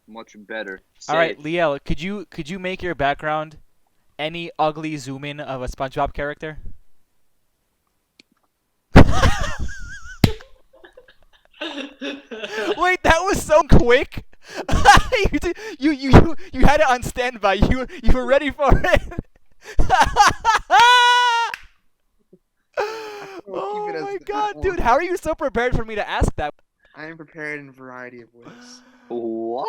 much better. All Say right, it. Liel, could you make your background any ugly zoom in of a SpongeBob character? Wait, that was so quick. You had it on standby. You were ready for it. We'll keep it Oh as my that god, one. dude, how are you so prepared for me to ask that? I am prepared in a variety of ways. What?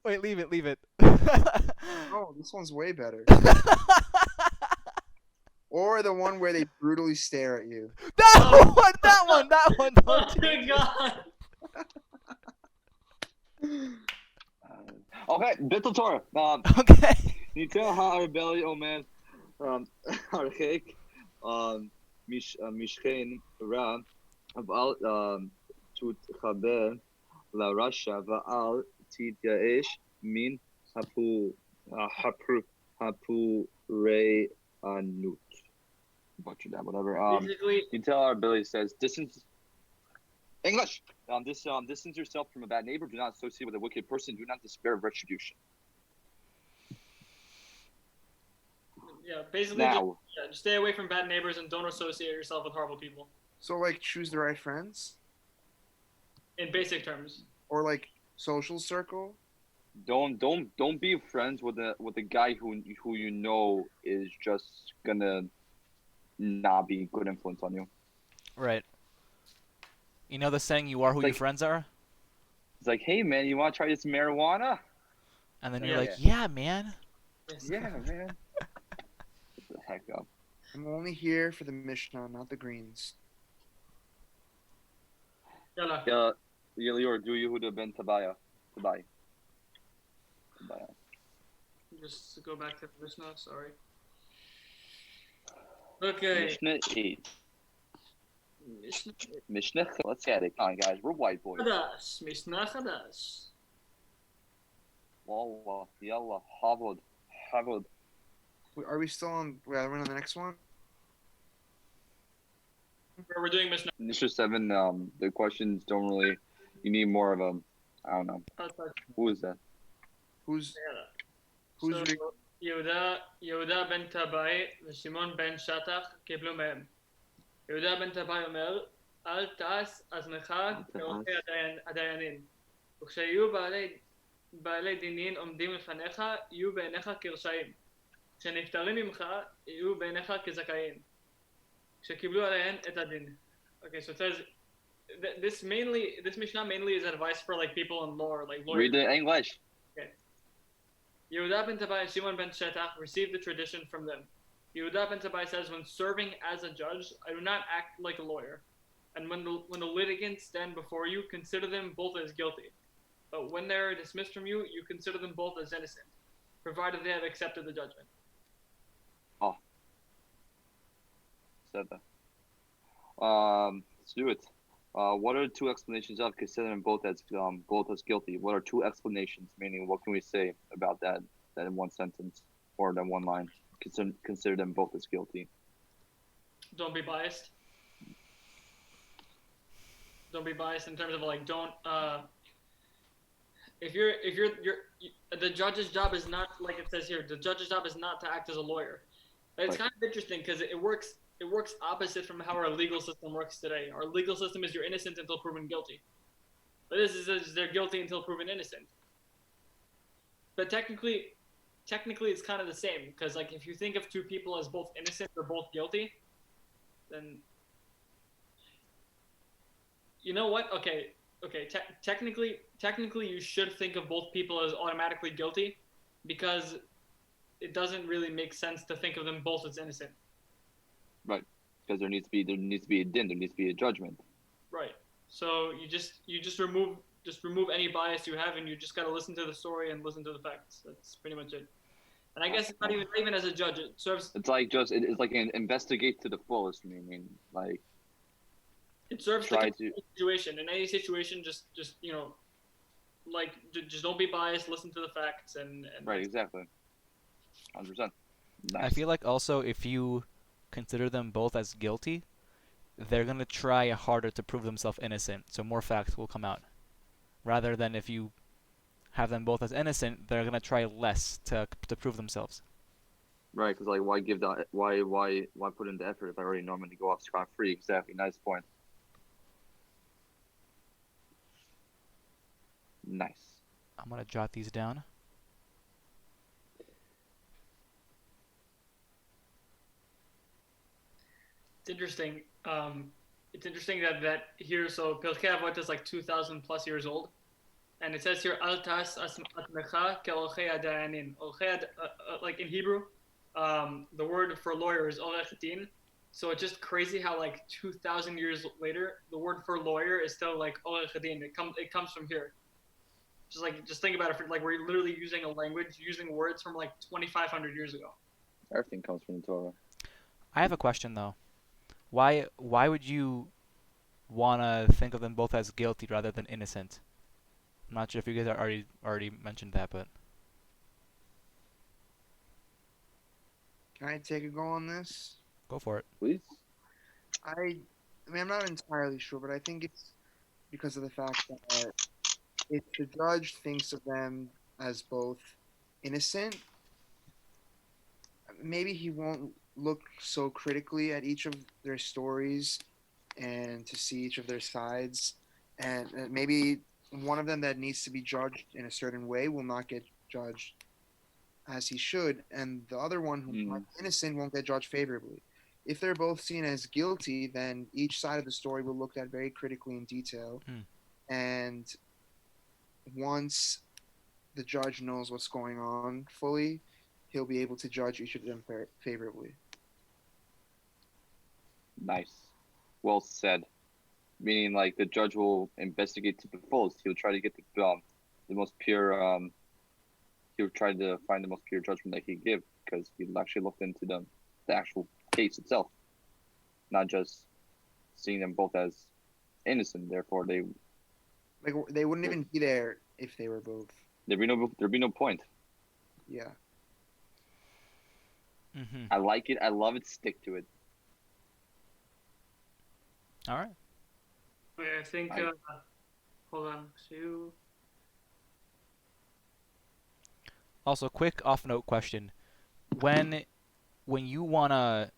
Wait, leave it, leave it. Oh, this one's way better. Or the one where they brutally stare at you. That one, Oh don't my change it. god. Okay, bit of Torah. Okay. ניתן הערבלי אומר, הרחק, משכן רע, אבל תתחבר לרשע ואל תתייאש מן הפורענות. Butcher that, whatever. Basically, ניתן הערבלי says, distance English. Distance yourself from a bad neighbor. Do not associate with a wicked person. Do not despair of retribution. basically, Now, just stay away from bad neighbors and don't associate yourself with horrible people. So, like, choose the right friends? In basic terms. Or, like, social circle? don't be friends with a guy who you know is just gonna not be good influence on you. Right. You know the saying, "You are who It's your like, friends are," it's like, hey man, you want to try this marijuana? and then Yeah, you're like, yeah. "Yeah, man." Yes. Yeah, man. What the heck up? I'm only here for the Mishnah, not the greens. Yalla. Yeah, Lior, do Yehuda ben Tabaya. Tabaya. Just to go back to the Mishnah, sorry. Okay. Mishnah 8. Mishnah Mishnah. Let's get it. Come on, guys. We're white boys. Chadash. Mishnah Chadash. Wallah, yallah, havod, havod. Are we still on? Wait, are we on the next one? We're doing Mishnah. Mishnah 7. The questions don't really. You need more of a. I don't know. Who is that? Who's So, re- יהודה בן טבעי ושמעון בן שטח קיבלו מהם. יהודה בן טבעי אומר, אל תעש עצמך כעורכי הדיינים. וכשיהיו בעלי דינין עומדים לפניך, יהיו בעיניך כרשעים. כשנפטרים ממך, יהיו בעיניך כזכאים. כשקיבלו עליהן את הדין. Okay, so it says this Mishnah mainly is advice for like people in law, like lawyers. Read the English. Yehuda ben Tabai and Shimon ben Shetach received the tradition from them. Yehuda ben Tabai says, when serving as a judge, I do not act like a lawyer. And when the litigants stand before you, consider them both as guilty. But when they are dismissed from you, you consider them both as innocent, provided they have accepted the judgment. Oh. Said that. Let's do it. What are two explanations of considering both as guilty? What are two explanations? Meaning, what can we say about that in one sentence or in one line? Consider them both as guilty. Don't be biased. Don't be biased in terms of like if you're the judge's job is not, like it says here, the judge's job is not to act as a lawyer. It's Right. kind of interesting because it works opposite from how our legal system works today. Our legal system is you're innocent until proven guilty. But this is they're guilty until proven innocent. But technically it's kind of the same, because like if you think of two people as both innocent or both guilty, then you know what? Okay. Technically you should think of both people as automatically guilty, because it doesn't really make sense to think of them both as innocent. Right. Because there needs to be a din. There needs to be a judgment. Right. So you just remove any bias you have, and you just gotta listen to the story and listen to the facts. That's pretty much it. And I guess it's not even as a judge. It serves It's like it's like an investigate to the fullest. Meaning, like it serves try the to. situation. In any situation, just like just don't be biased. Listen to the facts and Right. Exactly. 100%. I Nice. feel like also if you consider them both as guilty, they're gonna try harder to prove themselves innocent, so more facts will come out. Rather than if you have them both as innocent, they're gonna try less to prove themselves. Right, because like, why give that? Why put in the effort if I already know I'm gonna go off scot-free? Exactly. Nice point. Nice. I'm gonna jot these down. It's interesting. It's interesting that here, so Pirkei Avot is like 2,000 plus years old, and it says here Al tas atmecha ke'olchei hadayanin. Like in Hebrew, the word for lawyer is orech din. So it's just crazy how like 2,000 years later, the word for lawyer is still like orech din. It comes from here. Just think about it. Like we're literally using a language, using words from like 2,500 years ago. Everything comes from the Torah. I have a question though. Why would you wanna think of them both as guilty rather than innocent? I'm not sure if you guys already mentioned that, but Can I take a go on this? go for it. Please. I mean, I'm not entirely sure, but I think it's because of the fact that if the judge thinks of them as both innocent, maybe he won't look so critically at each of their stories and to see each of their sides. And maybe one of them that needs to be judged in a certain way will not get judged as he should, and the other one who might be innocent won't get judged favorably. If they're both seen as guilty, then each side of the story will look at very critically in detail. And once the judge knows what's going on fully, he'll be able to judge each of them favorably. Nice. Well said. Meaning, like, the judge will investigate to the fullest. He'll try to get the most pure. He'll try to find the most pure judgment that he can give, because he'll actually look into the actual case itself, not just seeing them both as innocent. Therefore, they wouldn't even be there if they were both. there'd be no point. Yeah. Mm-hmm. I like it. I love it. Stick to it. All right. Okay, I think. Hold on. So Also, quick off-note question: when you wanna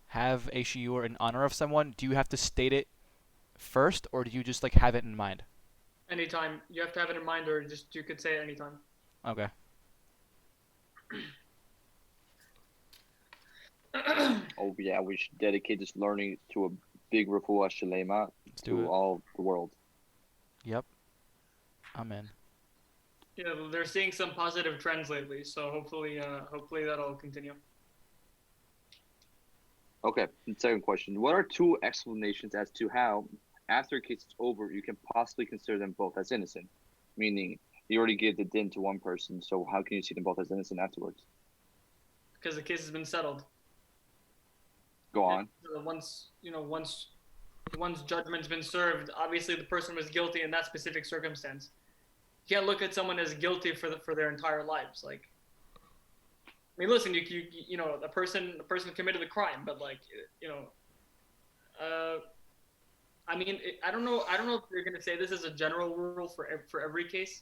have a shiur in honor of someone, do you have to state it first, or do you just like have it in mind? anytime you have to have it in mind, or just you could say it anytime. Okay. Oh yeah, we should dedicate this learning to a big Refuah Shema Let's do to it. all the world. Yep. I'm in. Yeah, they're seeing some positive trends lately, so hopefully that'll continue. Okay, second question. What are two explanations as to how, after a case is over, you can possibly consider them both as innocent? Meaning, you already gave the din to one person, so how can you see them both as innocent afterwards? Because the case has been settled. Go on. Once judgment's been served, obviously the person was guilty in that specific circumstance. You can't look at someone as guilty for their entire lives. Like, I mean, listen, you know, a person committed the crime, but like, I mean, I don't know if you're gonna say this is a general rule for every case,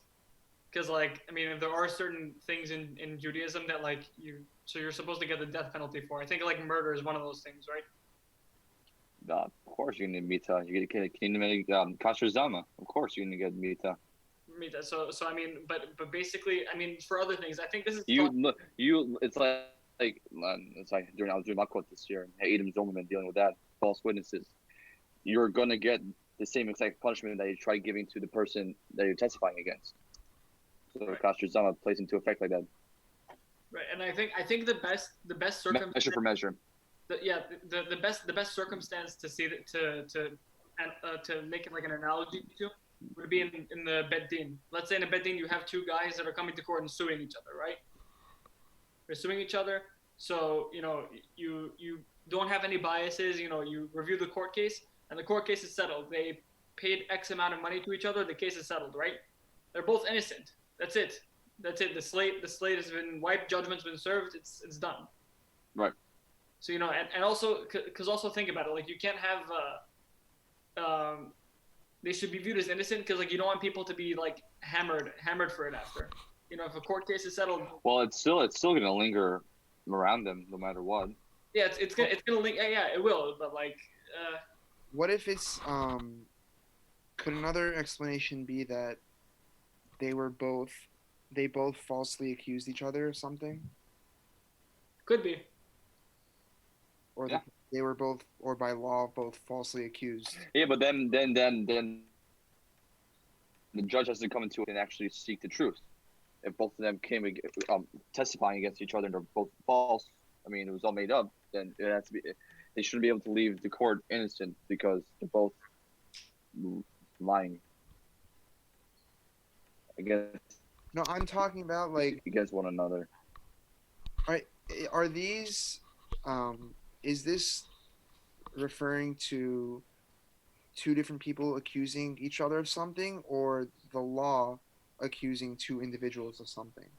because like, I mean, there are certain things in Judaism that like you're supposed to get the death penalty for. I think like murder is one of those things, right? Of course you're gonna get mita. You're gonna get kasher zama. Of course you're gonna get mita. So I mean, but basically, I mean, for other things, I think this is It's like during I was doing my quote this year, Adam Zolman dealing with that false witnesses. You're gonna get the same exact punishment that you try giving to the person that you're testifying against. So Right. kasher zama plays into effect like that. right, and I think the best circumstance. Measure for measure. The best circumstance to see that to make it like an analogy to would be in the bet din. Let's say in a bet din you have two guys that are coming to court and suing each other, right? They're suing each other, so you know you don't have any biases. You know, you review the court case, and the court case is settled. They paid X amount of money to each other. The case is settled, right? They're both innocent. That's it. The slate has been wiped. Judgment's been served. It's done. Right. So you know, and also because also think about it. Like you can't have they should be viewed as innocent because like you don't want people to be like hammered for it after. You know, if a court case is settled. Well, it's still gonna linger around them no matter what. Yeah, it's gonna link. Yeah, it will. But like, What if it's could another explanation be that they both falsely accused each other of something, could be. or Yeah. they were both, or by law both falsely accused? Yeah, but then the judge has to come into it and actually seek the truth. If both of them came testifying against each other and they're both false, I mean, it was all made up. Then it has to be. They shouldn't be able to leave the court innocent because they're both lying against No, I'm talking about like, against one another. are these, is this referring to two different people accusing each other of something, or the law accusing two individuals of something?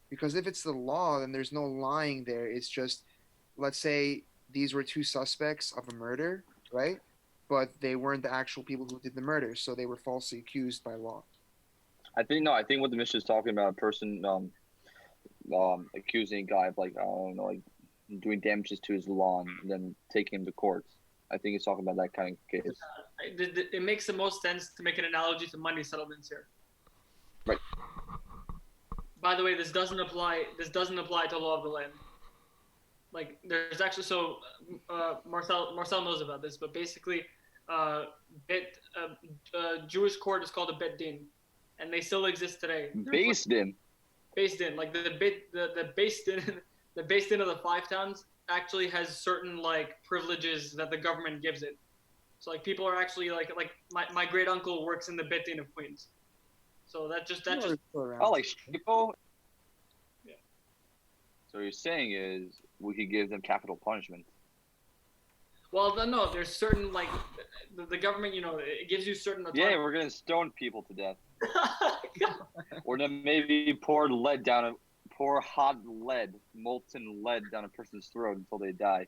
Because if it's the law, then there's no lying there. It's just, let's say these were two suspects of a murder, right? But they weren't the actual people who did the murder, so they were falsely accused by law. I think what the Mishnah is talking about, a person accusing a guy of like, I don't know, like doing damages to his lawn and then taking him to court. I think he's talking about that kind of case. It makes the most sense to make an analogy to money settlements here. Right. By the way, this doesn't apply to law of the land. Like, there's actually Marcel knows about this, but basically, Jewish court is called a bet din, and they still exist today. Based in. Like the based din of the five towns actually has certain like privileges that the government gives it. So like people are actually like my great uncle works in the bet din of Queens. So that just Oh, like Chico? Yeah. So what you're saying is we could give them capital punishment. Well, no, there's certain like the government, you know, it gives you certain autonomy. Yeah, we're gonna stone people to death. Or then maybe pour hot lead, molten lead down a person's throat until they die.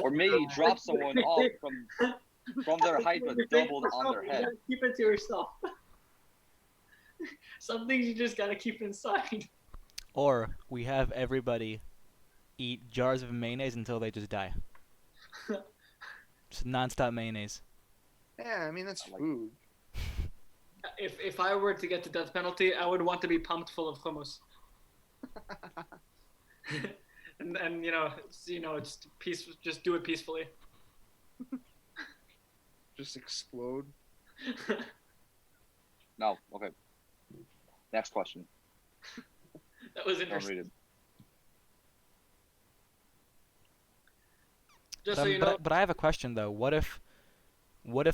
Or maybe drop someone off from their height but doubled on their head. You gotta keep it to yourself. Some things you just gotta keep inside. Or we have everybody eat jars of mayonnaise until they just die. Just non-stop mayonnaise. Yeah, I mean that's food. If I were to get the death penalty, I would want to be pumped full of hummus. and just do it peacefully. Just explode. No, okay. Next question. That was Don't interesting. read it. Just so you know, But I have a question though. What if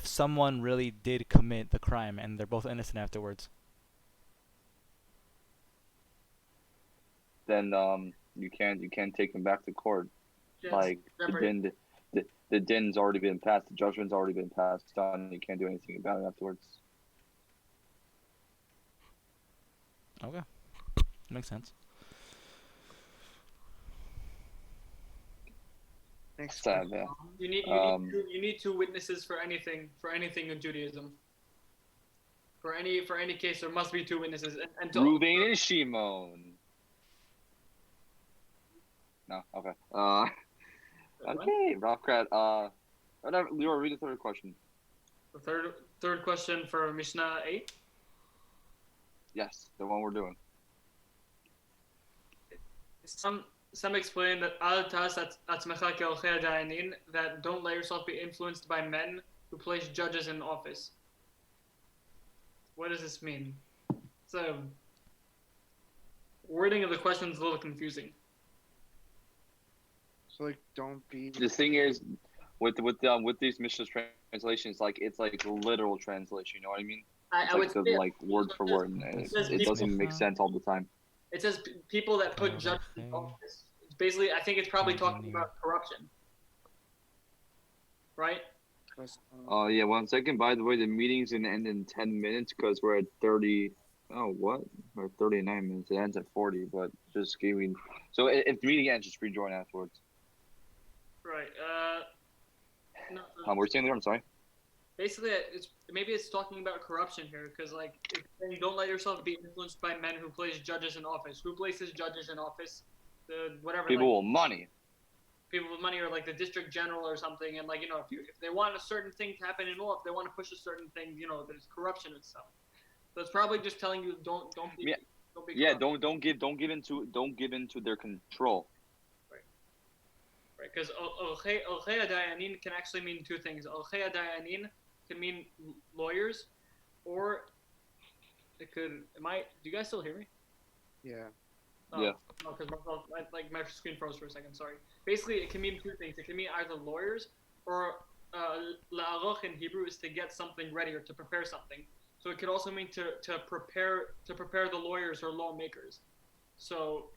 someone really did commit the crime and they're both innocent afterwards? Then you can't take them back to court. yes, Like remember, the din's already been passed, the judgment's already been passed on. You can't do anything about it afterwards. Okay, makes sense. Next Sad, question. yeah. you need two witnesses for anything in Judaism. For any case, there must be two witnesses. And Ruvain and Shimon. No, okay. Okay, Rockrat. Whatever. Leroy, read the third question. The third question for Mishnah 8. Yes, the one we're doing. Some explain that al tas atzmecha ke'olchei hadayanin, that don't let yourself be influenced by men who place judges in office. What does this mean? So, wording of the question is a little confusing. So like, don't be. The thing is, with these Mishnah translations, like it's like literal translation. You know what I mean? I would Like say the, like word for word, and it doesn't make sense all the time. It says people that put judges in office. It's basically, I think it's probably talking about corruption, right? Oh yeah, 1 second. By the way, the meeting's gonna end in 10 minutes because we're at 30. Oh what? We're 39 minutes. It ends at 40, but just giving. So if the meeting ends, just rejoin afterwards. Right. No, We're saying there. I'm sorry. basically maybe it's talking about corruption here, because like it's saying don't let yourself be influenced by men who place judges in office. Who places judges in office? The whatever. People with money. People with money, or like the district general or something, and like if they want a certain thing to happen in law, if they want to push a certain thing, there's corruption and stuff. So it's probably just telling you don't be corrupt. Don't give into their control. Right, because olchei dayanin can actually mean two things. Olchei dayanin can mean lawyers, or it could. Do you guys still hear me? Yeah. Yeah. No, because my screen froze for a second. Sorry. Basically, it can mean two things. It can mean either lawyers, or la'aroch in Hebrew is to get something ready or to prepare something. So it could also mean to prepare the lawyers or lawmakers. So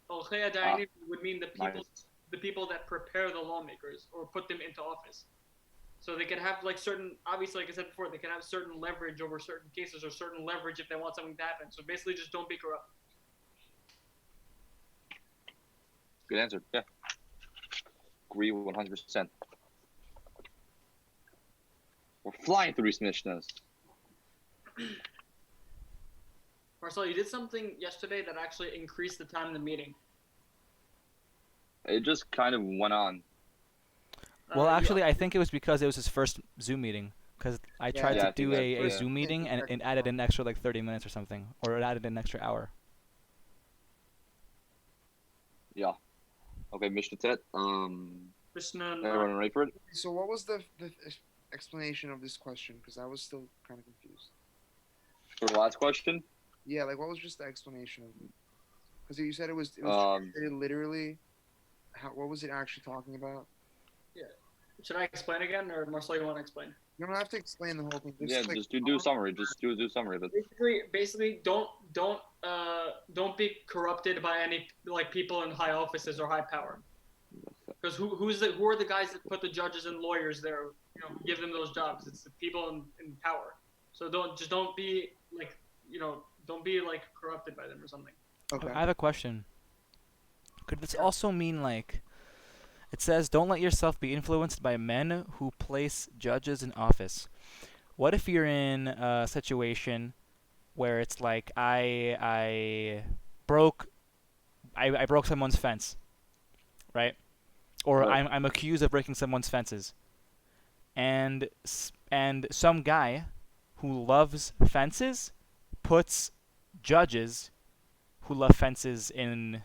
olchei dayanin would mean the people that prepare the lawmakers or put them into office. So they can have like certain, obviously, like I said before, they can have certain leverage over certain cases or certain leverage if they want something to happen. So basically, just don't be corrupt. Good answer. Yeah. Agree 100%. We're flying through these Mishnahs. Marcel, you did something yesterday that actually increased the time of the meeting. It just kind of went on. Well, actually, I think it was because it was his first Zoom meeting. Because I tried to do a Zoom meeting and it added an extra like 30 minutes or something. Or it added an extra hour. Yeah. Okay, Mishnah Chet. Mishnah. Everyone ready for it? So what was the explanation of this question? Because I was still kind of confused. For the last question? Yeah, like what was just the explanation of it? Because you said it was translated literally. What was it actually talking about? Yeah. Should I explain again, or Marcel, you want to explain? You don't have to explain the whole thing. Just do a summary. Just do a summary of it. Basically, don't be corrupted by any like people in high offices or high power. Because who are the guys that put the judges and lawyers there? Give them those jobs. It's the people in power. So don't be like corrupted by them or something. Okay. I have a question. Could this also mean like, it says, don't let yourself be influenced by men who place judges in office. What if you're in a situation where it's like I broke someone's fence, right? Or Right. I'm accused of breaking someone's fences, and some guy who loves fences puts judges who love fences in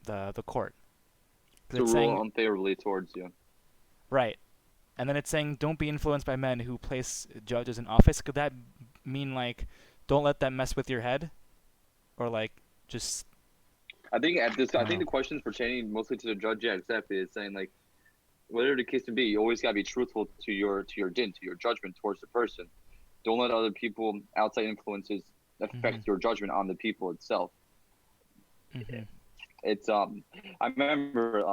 the court. To rule unfavorably towards you. Right. And then it's saying don't be influenced by men who place judges in office. Could that mean like don't let that mess with your head? Or like just I think the question is pertaining mostly to the judge. Yeah, exactly. It's saying like whatever the case may be, you always gotta be truthful to your din, to your judgment towards the person. Don't let other people, outside influences, affect your judgment on the people itself. Mm-hmm. It's I remember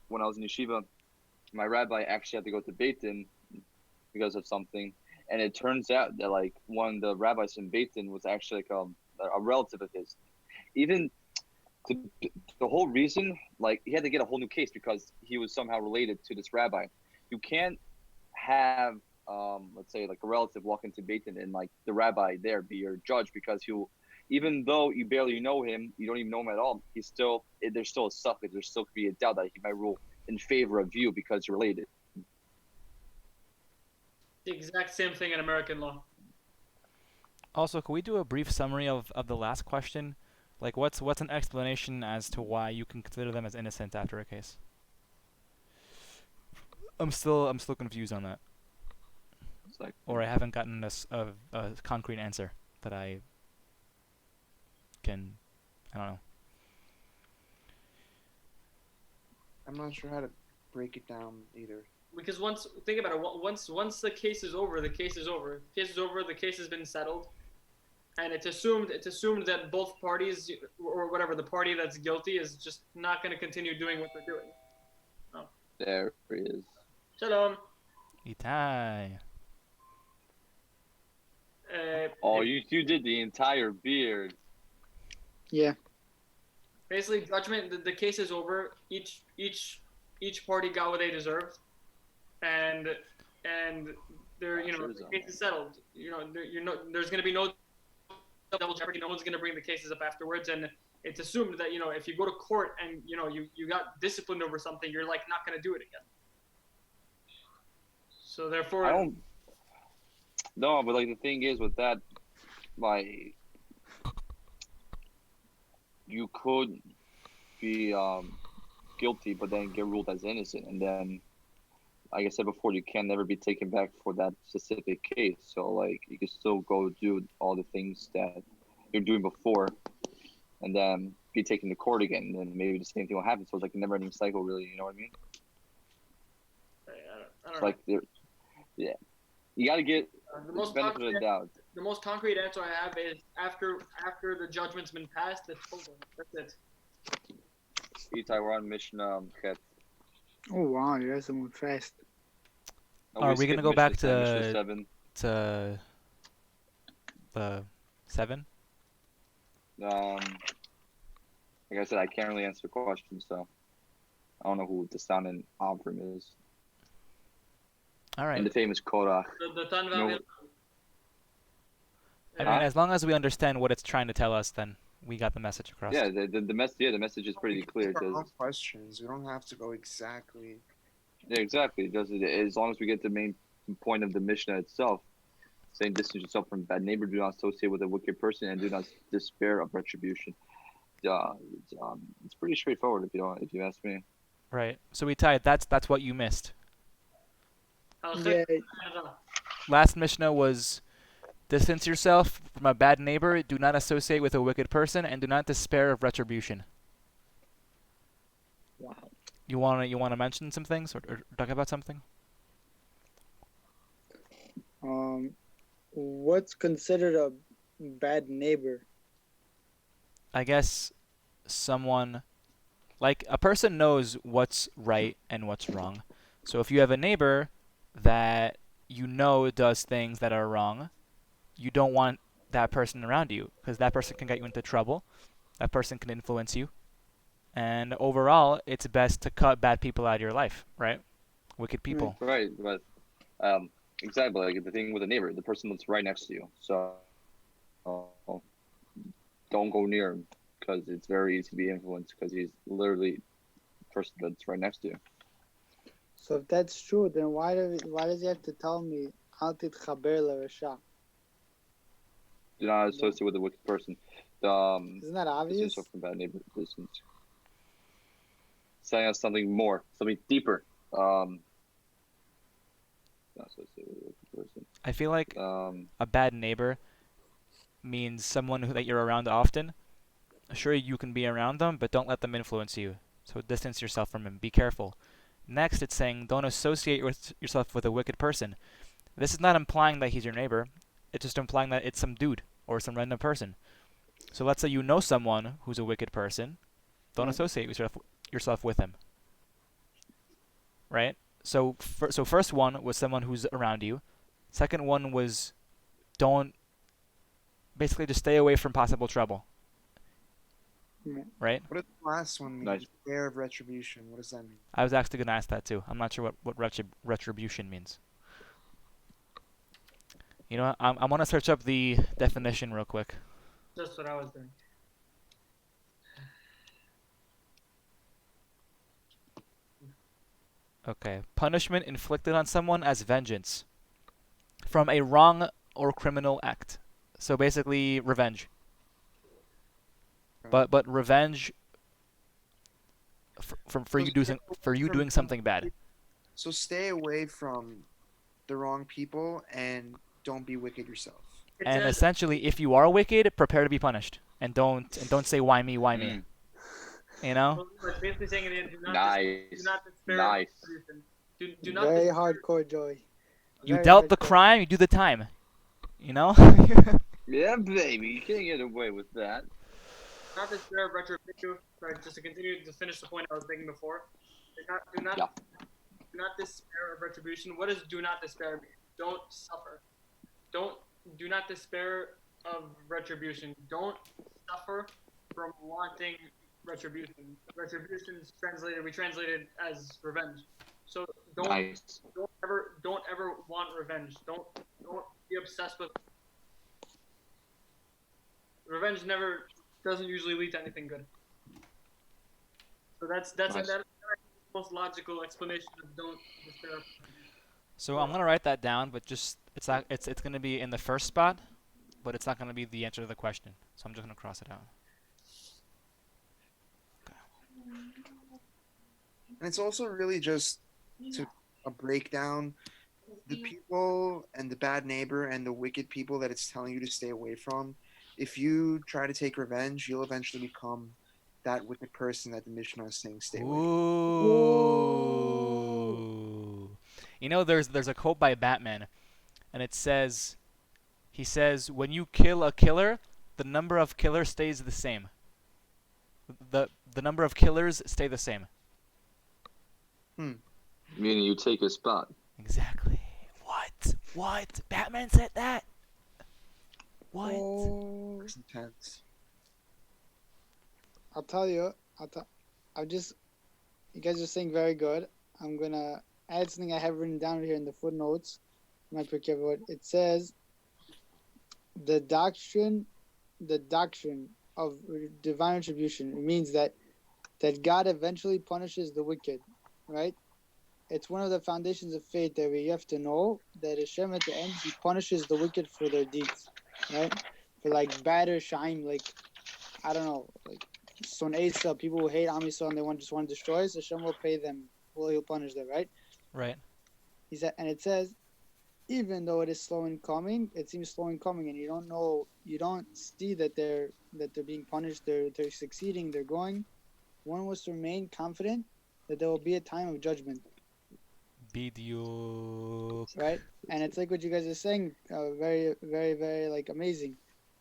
when I was in yeshiva, my rabbi actually had to go to Beit Din because of something, and it turns out that like one of the rabbis in Beit Din was actually like a relative of his. Even the whole reason, like he had to get a whole new case because he was somehow related to this rabbi. You can't have let's say like a relative walk into Beit Din and like the rabbi there be your judge, because even though you barely know him, you don't even know him at all, there's still a suffix, there still could be a doubt that he might rule in favor of you because you're related. The exact same thing in American law. Also, could we do a brief summary of the last question? Like what's an explanation as to why you can consider them as innocent after a case? I'm still confused on that. It's like, or I haven't gotten a concrete answer that I don't know. I'm not sure how to break it down either. Because think about it. Once the case is over, the case is over. The case is over. The case has been settled, and it's assumed that both parties, or whatever, the party that's guilty is just not going to continue doing what they're doing. Oh. There he is. Shalom. Itai. You did the entire beard. Yeah. Basically, judgment. The case is over. Each party got what they deserved, and and there, Sure, the Zone. case is settled. There's going to be no double jeopardy. No one's going to bring the cases up afterwards, and it's assumed that if you go to court and you got disciplined over something, you're like not going to do it again. So therefore, I don't. No, but like the thing is with that, like you could be guilty, but then get ruled as innocent, and then, like I said before, you can never be taken back for that specific case. So like you can still go do all the things that you're doing before, and then be taken to court again, and then maybe the same thing will happen. So it's like a never-ending cycle, really. You know what I mean? I don't It's know. like yeah, you got to get The the most benefit of the concrete, doubt. the most concrete answer I have is after the judgment's been passed, it's over. That's it. Itai, we're on Mishnah Chet. Oh wow, you guys moved fast. Oh, Are we gonna skipped go back Mishnah 10, to- Mishnah 7? To the 7. Like I said, I can't really answer the question, so I don't know who the sound in Avram is. All right. And the famous Korach. The Tan No. Vavil. I mean, as long as we understand what it's trying to tell us, then we got the message across. Yeah, the message is pretty clear. It Our own says, questions. We don't have to go exactly. yeah, exactly. It does it as long as we get the main point of the Mishnah itself, saying distance yourself from bad neighbor, do not associate with a wicked person, and do not despair of retribution. It's pretty straightforward if you ask me. Right. So we tied. That's what you missed. Yeah, Last Mishnah was distance yourself from a bad neighbor, do not associate with a wicked person, and do not despair of retribution. wow. You wanna mention some things or talk about something? What's considered a bad neighbor? I guess someone like a person knows what's right and what's wrong. So if you have a neighbor that does things that are wrong, you don't want that person around you because that person can get you into trouble. That person can influence you. And overall, it's best to cut bad people out of your life, right? Wicked people. Right, but exactly like the thing with a neighbor, the person that's right next to you. So don't go near him because it's very easy to be influenced because he's literally the person that's right next to you. So if that's true, then why does he have to tell me Al titchaber l'resha? Do not associate with a wicked person. Isn't that Distance obvious? yourself from bad neighbor. Distance. Saying us something more, something deeper. Not associate with a wicked person. I feel like Um, a bad neighbor means someone that you're around often. Sure, you can be around them, but don't let them influence you. So distance yourself from him. Be careful. Next, it's saying don't associate yourself with a wicked person. This is not implying that he's your neighbor. It's just implying that it's some dude or some random person. So let's say you know someone who's a wicked person. Don't associate yourself with him. Right? So first one was someone who's around you. Second one was don't basically just stay away from possible trouble. Yeah. Right? What does the last one mean? Nice. Fear of retribution. What does that mean? I was actually going to ask that too. I'm not sure what retribution means. You know, I want to search up the definition real quick. That's what I was doing. Okay. Punishment inflicted on someone as vengeance from a wrong or criminal act. So basically, revenge. But revenge for you doing something bad. So stay away from the wrong people and don't be wicked yourself. It And says- essentially, if you are wicked, prepare to be punished, and don't say why me. You know? So it's basically saying it, do not nice. do not despair. Nice. Do not Very despair. hardcore, Joey. You Very dealt the hardcore. crime, you do the time. You know? Yeah, baby, you can't get away with that. Not despair of retribution. Right, just to continue to finish the point I was making before. Do not despair of retribution. What does do not despair mean? Don't suffer. Do not despair of retribution. Don't suffer from wanting retribution. Retribution is we translated as revenge. So Nice. don't ever want revenge. Don't be obsessed with revenge. Never doesn't usually lead to anything good. So that's Nice. the most logical explanation of don't despair. So I'm gonna write that down, but just it's gonna be in the first spot, but it's not gonna be the answer to the question. So I'm just gonna cross it out. And it's also really just to a breakdown the people and the bad neighbor and the wicked people that it's telling you to stay away from. If you try to take revenge, you'll eventually become that wicked person that the Mishnah is saying stay away from. Ooh. You know, there's a quote by Batman, and he says, when you kill a killer, the number of killers stays the same. The number of killers stay the same. Meaning you take a spot. Exactly. What? Batman said that? What? Oh, It's intense. I'll tell you. You guys are saying very good. I'm gonna add something I have written down here in the footnotes. My Pirkei Avot. It says the doctrine of divine retribution. It means that God eventually punishes the wicked, right? It's one of the foundations of faith that we have to know that Hashem at the end he punishes the wicked for their deeds, right? For like bad or shine, like I don't know, like Son Asa, people who hate Am Yisrael and they just want to destroy us, Hashem will pay them. Well, he'll punish them, right? Right. He said, and it says, even though it is slow in coming, it seems slow in coming, and you don't see that they're being punished, they're succeeding, they're going. One was to remain confident that there will be a time of judgment. Bidyuk. Right? And it's like what you guys are saying, very, very, very like amazing.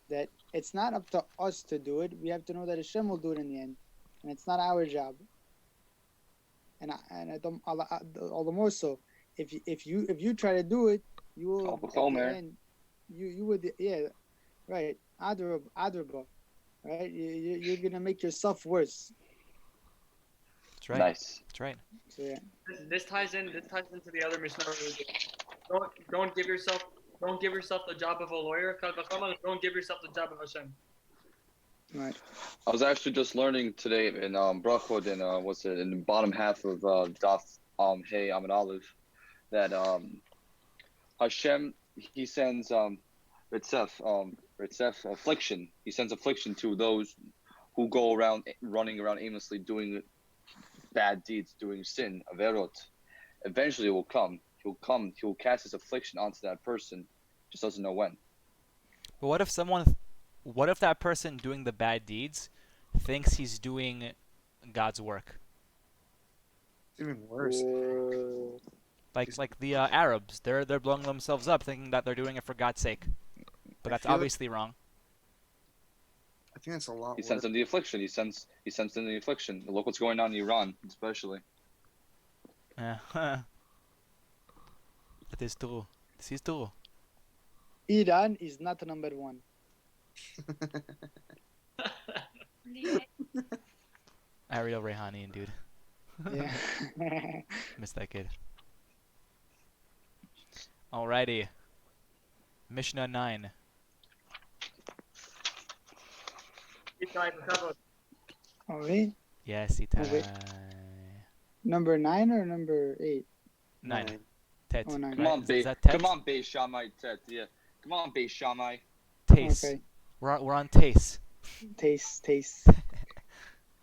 That it's not up to us to do it. We have to know that Hashem will do it in the end, and it's not our job. And all the more so, if you try to do it, you will at the end, you would right adraba, right? You're gonna make yourself worse. That's right. Nice. That's right. So yeah. This ties into the other Mishnah. Don't give yourself the job of a lawyer. Don't give yourself the job of Hashem. Right. I was actually just learning today in Brachot in in the bottom half of Daf Hey Amid Aleph that Hashem he sends Ritzef affliction. He sends affliction to those who go around running around aimlessly doing bad deeds, doing sin, averot. Eventually it will come. He'll cast his affliction onto that person, just doesn't know when. But what if that person doing the bad deeds thinks he's doing God's work? It's even worse. Like the Arabs, they're blowing themselves up thinking that they're doing it for God's sake. But that's obviously wrong. I think that's a lot He worse. sends them the affliction. He sends them the affliction. Look what's going on in Iran, especially. That is true. This is true. Iran is not number one. Ariel Rehanian, dude. Yeah. Missed that kid. Alrighty. Mishnah 9. Oh, wait. Yes, Oh, wait. Number 9 or number 8? 9. Tet. Oh, 9. Come on, Is Beis. that Tet? Come on, Beis Shammai. Tet. Yeah. Come on, Beis Shammai. Taste. Okay. We're on taste. Taste.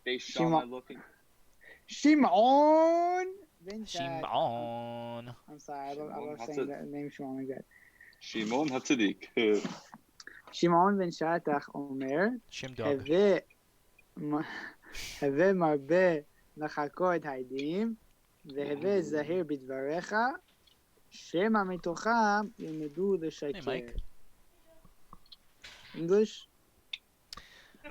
Beis Shammai looking. Shimon Ben Shad. Shimon. I'm sorry, I love That's saying it. that name Shimon like that. Shimon HaTzadik. Shimon Ben Shatach Omer, Shimdog. הווה מרבה לחקור את העדים, והווה זהיר בדבריך, שמא מתוכם ילמדו לשקר. Mike. English?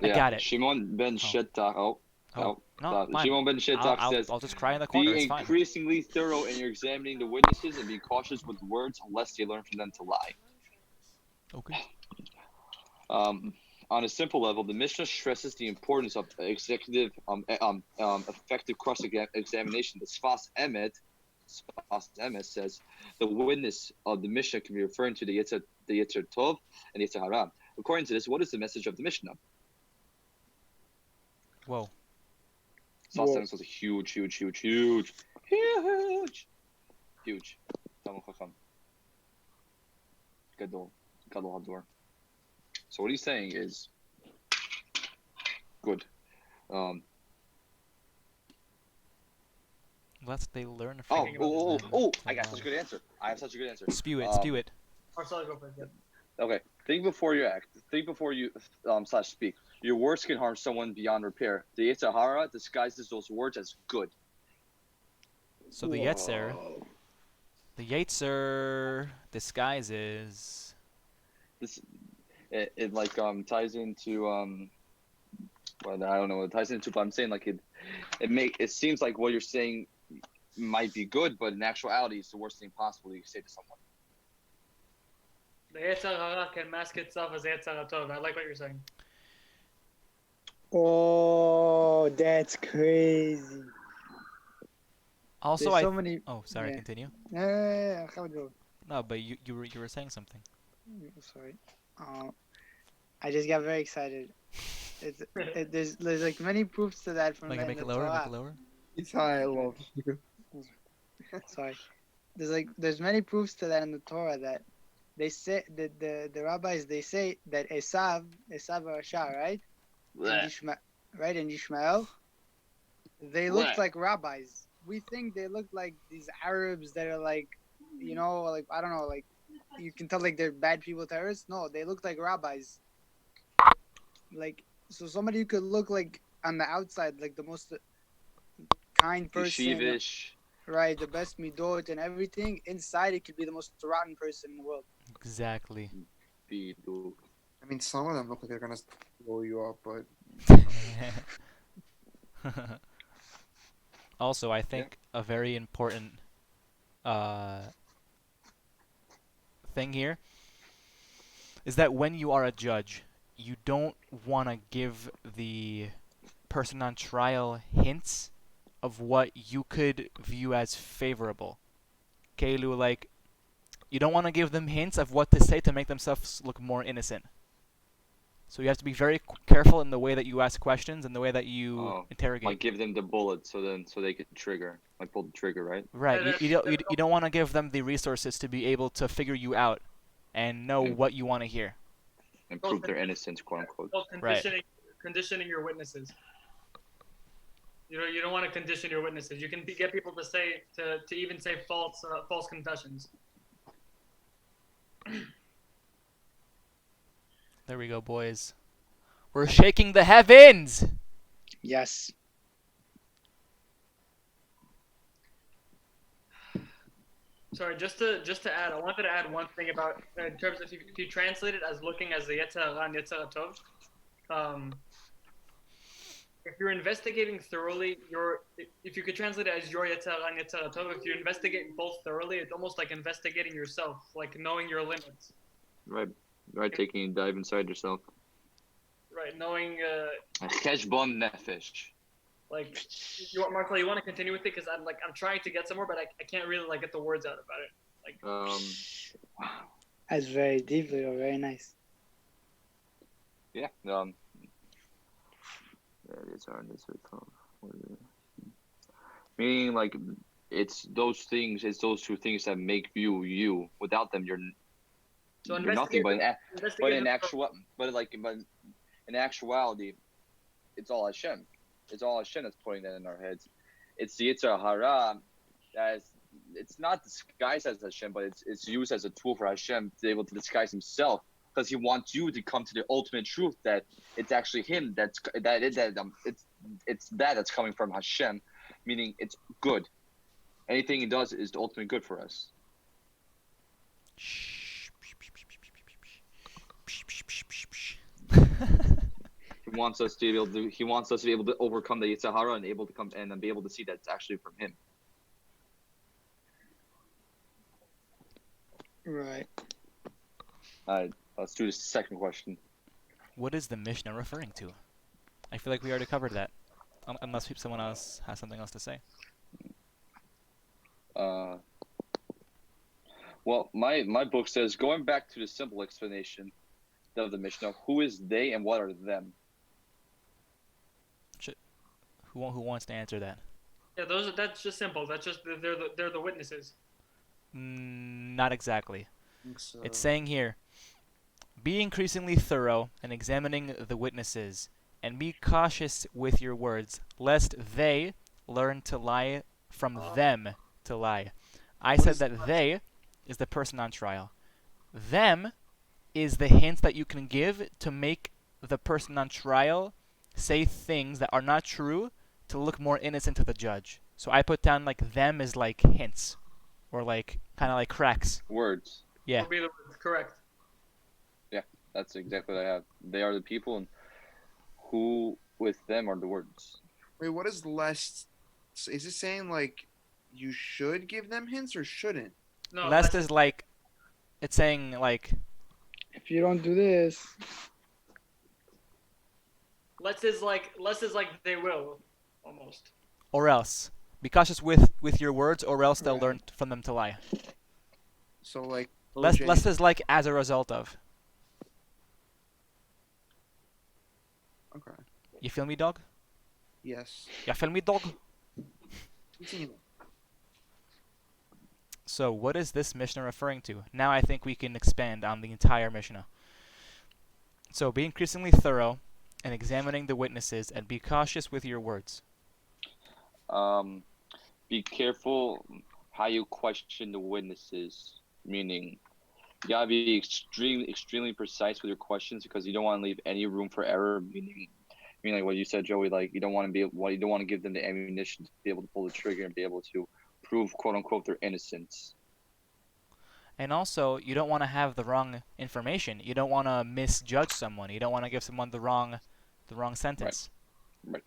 I got it. Shimon Ben Shetach. No, fine. Shimon Ben Shetach says, I'll just cry in the corner. be It's fine. increasingly thorough in your examining the witnesses and be cautious with words lest you learn from them to lie. Okay. On a simple level, the Mishnah stresses the importance of effective cross-examination, the sfas emet, Emes says the witness of the Mishnah can be referring to the Yetzer Tov and the Yetzer Hara. According to this, what is the message of the Mishnah? Whoa. Spas Whoa. Emes was a huge Talmud Chacham. Gadol Hador. So what he's saying is good. They learn from I got such a good answer. I have such a good answer. Spew it. Or sorry, go for it. Yeah. Okay, think before you act. Think before you / speak. Your words can harm someone beyond repair. The Yetzer Hara disguises those words as good. So the Yetzer disguises. This it like ties into well, I don't know what it ties into, but I'm saying like it seems like what you're saying might be good, but in actuality it's the worst thing possible you can say to someone. The Yetzer Hara can mask itself as Yetzer Tov. I like what you're saying. Oh, that's crazy. Also, There's so many. Oh, sorry. Yeah. Continue. Yeah, how do? No, but you were saying something. Sorry. I just got very excited. There's like many proofs to that from Make the it lower. Torah. Make it lower. It's high, I love. Sorry. There's many proofs to that in the Torah that they say that the rabbis they say that Esav Rasha, right? And Ishmael, they looked like rabbis. We think they look like these Arabs that are like, like I don't know, like you can tell like they're bad people, terrorists. No, they look like rabbis. Like so, somebody who could look like on the outside like the most kind person, Yeshivish. right? The best midot and everything. Inside, it could be the most rotten person in the world. Exactly. I mean, some of them look like they're gonna blow you up, but Also, I think a very important thing here is that when you are a judge, you don't want to give the person on trial hints of what you could view as favorable. Keilu, like, you don't want to give them hints of what to say to make themselves look more innocent. So you have to be very careful in the way that you ask questions and the way that you interrogate. Like give them the bullet so they can trigger, like pull the trigger, right? Right. You don't want to give them the resources to be able to figure you out and know what you want to hear. And prove their innocence, quote unquote. Well, conditioning your witnesses. You don't want to condition your witnesses. You can get people to say to even say false confessions. There we go, boys. We're shaking the heavens. Yes. Sorry, just to add, I wanted to add one thing about in terms of if you translate it as looking as the Yetzer Hara and Yetzer Tov. If you're investigating thoroughly, if you could translate it as your Yetzer Hara and Yetzer Tov, if you investigate both thoroughly, it's almost like investigating yourself, like knowing your limits. Right, taking a dive inside yourself. Right, knowing. Cheshbon nefesh. Like, Marco, you want to continue with it because I'm trying to get somewhere, but I can't really get the words out about it. That's very deeply or very nice. Yeah. Meaning, like, it's those two things that make you you. Without them, you're nothing. But in actuality, it's all Hashem. It's all Hashem that's putting that in our heads. It's the Yetzer Hara it's not disguised as Hashem, but it's used as a tool for Hashem to be able to disguise himself, because he wants you to come to the ultimate truth that it's actually him that's coming from Hashem, meaning it's good. Anything he does is the ultimate good for us. He wants us to be able to overcome the Yetzer Hara and be able to see that it's actually from him. Right. Let's do the second question. What is the Mishnah referring to? I feel like we already covered that. Unless someone else has something else to say. Well, my book says, going back to the simple explanation of the Mishnah, who is they and what are them? Who wants to answer that? Yeah, that's just simple. That's just they're the witnesses. Not exactly. I think so. It's saying here, be increasingly thorough in examining the witnesses, and be cautious with your words, lest they learn to lie from them to lie. I said that they is the person on trial. Them is the hint that you can give to make the person on trial say things that are not true to look more innocent to the judge. So I put down like them is like hints, or like kind of like cracks. Words. Yeah. Would be the word. Correct. That's exactly what I have. They are the people, and who with them are the words. Wait, what is less? Is it saying like you should give them hints or shouldn't? No, Lest is like, it's saying like, If you don't do this, less is like they will, almost. or else. Be cautious with your words, or else they'll Right. learn from them to lie. So like Less OJ is like as a result of. Okay. You feel me, dog? Yes. You feel me, dog? Continue. So what is this Mishnah referring to? Now I think we can expand on the entire Mishnah. So be increasingly thorough in examining the witnesses, and be cautious with your words. Be careful how you question the witnesses. Meaning, you gotta be extremely precise with your questions because you don't want to leave any room for error. Meaning like what you said, Joey. Like you don't want to give them the ammunition to be able to pull the trigger and be able to prove, quote unquote, their innocence. And also, you don't want to have the wrong information. You don't want to misjudge someone. You don't want to give someone the wrong sentence. Right.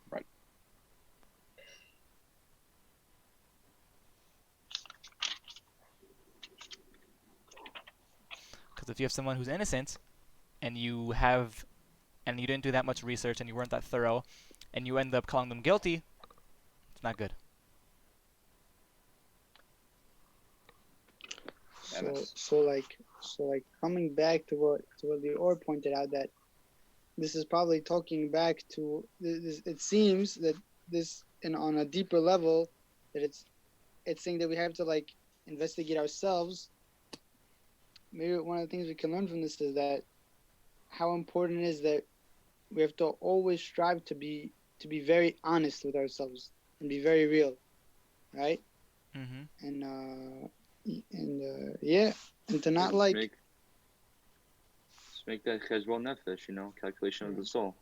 Because if you have someone who's innocent, and you didn't do that much research, and you weren't that thorough, and you end up calling them guilty, it's not good. so like coming back to what Lior pointed out, that this is probably talking back to this. It seems that this, and on a deeper level, that it's saying that we have to like investigate ourselves. Maybe one of the things we can learn from this is that how important it is that we have to always strive to be very honest with ourselves and be very real, right? Mm-hmm. And yeah, and to not like Just make that cheshbon nefesh, calculation of the soul.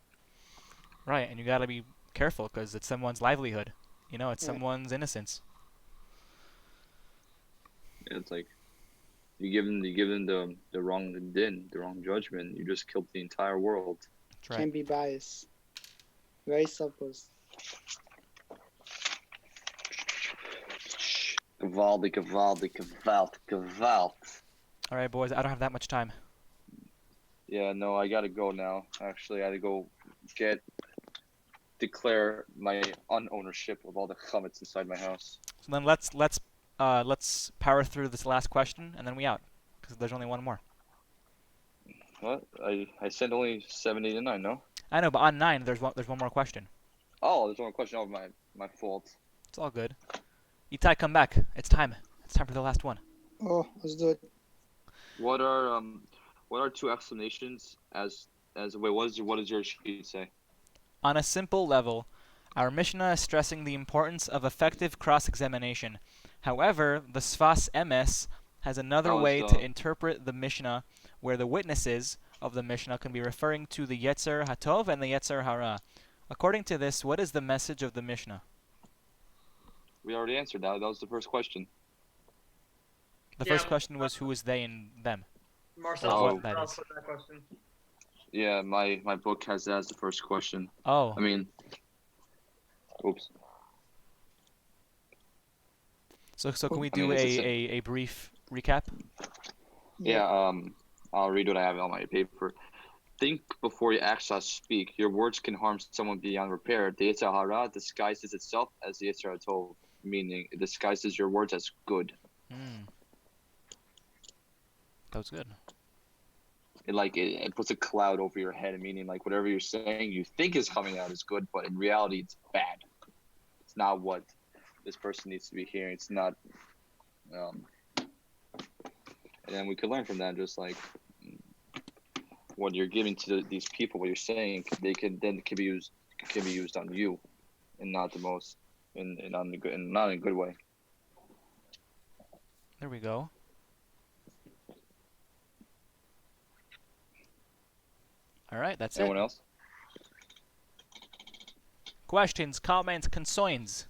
Right, and you got to be careful because it's someone's livelihood. It's Right. someone's innocence. It's like you give them the wrong din, the wrong judgment. You just killed the entire world. That's right. can't be biased. Very selfless. Gewalt. All right, boys, I don't have that much time. Yeah, no, I gotta go now. Actually, I gotta go declare my unownership of all the chametz inside my house. So then let's power through this last question and then we out, because there's only one more. What? I said only 7, 8, and 9. No. I know, but on 9 there's one more question. Oh, there's one question. Oh, my fault. It's all good. Itai, come back. It's time. It's time for the last one. Oh, let's do it. What are two explanations as wait? What does your sheet say? On a simple level, our Mishnah is stressing the importance of effective cross-examination. However, the Sfas Emes has another way to interpret the Mishnah, where the witnesses of the Mishnah can be referring to the Yetzer Hatov and the Yetzer Hara. According to this, what is the message of the Mishnah? We already answered that. That was the first question. The Yeah, first question was who is they and them. Marcel Oh. put that question. Yeah, my book has that as the first question. Oh, I mean, oops. so can we I mean, do it's a brief recap? Yeah. I'll read what I have on my paper. Think before you actually speak. Your words can harm someone beyond repair. The Yetzer Hara disguises itself as the Yetzer Hatov. meaning it disguises your words as good. That was good. It puts a cloud over your head, meaning like whatever you're saying you think is coming out is good, but in reality it's bad. It's not what this person needs to be hearing. It's not. And then we could learn from that, just like what you're giving to these people, what you're saying, can be used on you, and not the most, and not in a good way. There we go. All right, that's Anyone it. else? Questions, comments, concerns.